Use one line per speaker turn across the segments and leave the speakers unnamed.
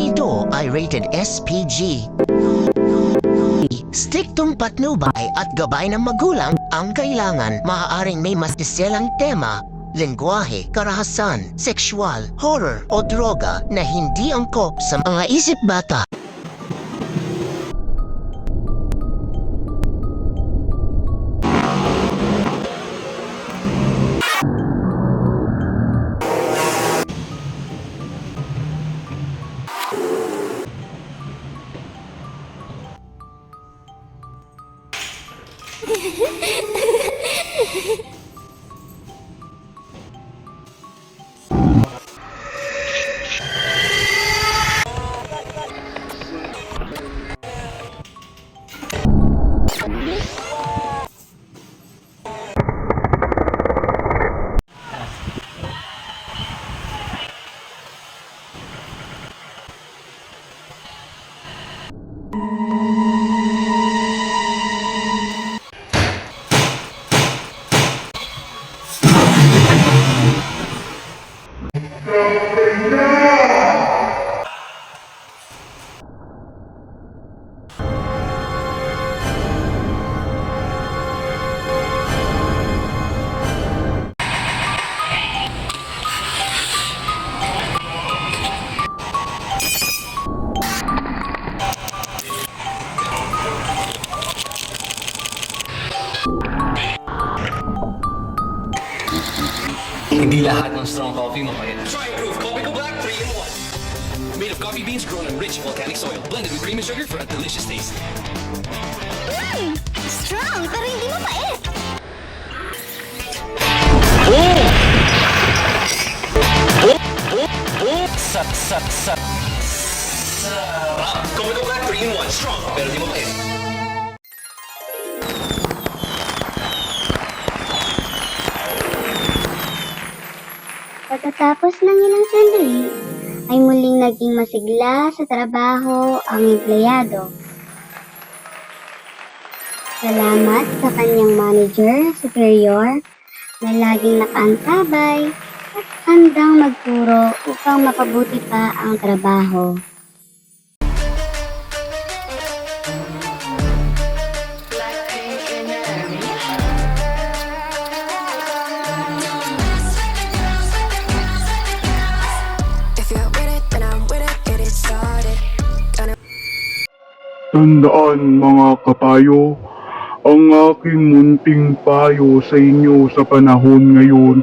Ito ay rated SPG. Striktong patnubay at gabay ng magulang ang kailangan. Maaaring may masisilang tema, lengguwahe, karahasan, sexual, horror o droga na hindi angkop sa mga isip bata.
Hindi lahat ng strong coffee mapait. Try Proof Coffee Black 3-in-1. Made of coffee beans grown on rich volcanic soil, blended with cream and sugar for a delicious taste.
Strong, pero hindi mapait.
Sarap! Coffee Black 3-in-1. Strong, pero hindi mapait.
Pagkatapos ng ilang sandali, ay muling naging masigla sa trabaho ang empleyado. Salamat sa kanyang manager, superior, na laging nakaantabay at handang magturo upang mapabuti pa ang trabaho.
Tandaan mga kapayo, ang aking munting payo sa inyo sa panahon ngayon,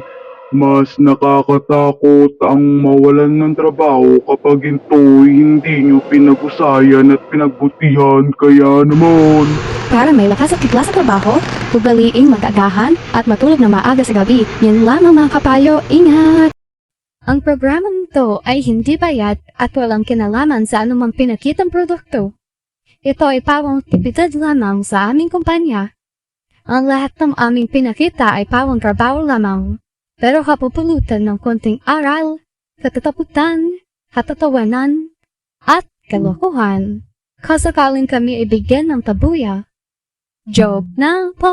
mas nakakatakot ang mawalan ng trabaho kapag ito hindi nyo pinag-usayan at pinagbutihan. Kaya naman,
Para may lakas at kigla sa trabaho, ugaliing mag-agahan at matulog na maaga sa gabi. Yan lamang mga kapayo, ingat! Ang programang ito ay hindi bayad at walang kinalaman sa anumang pinakitang produkto. Ito ay pawang aktibidad lamang sa aming kumpanya. Ang lahat ng aming pinakita ay pawang trabaho lamang, pero kapupulutan ng konting aral, katataputan, katatawanan, at kalokohan. Kasakaling kami ibigyan ng tabuya. Joke na po!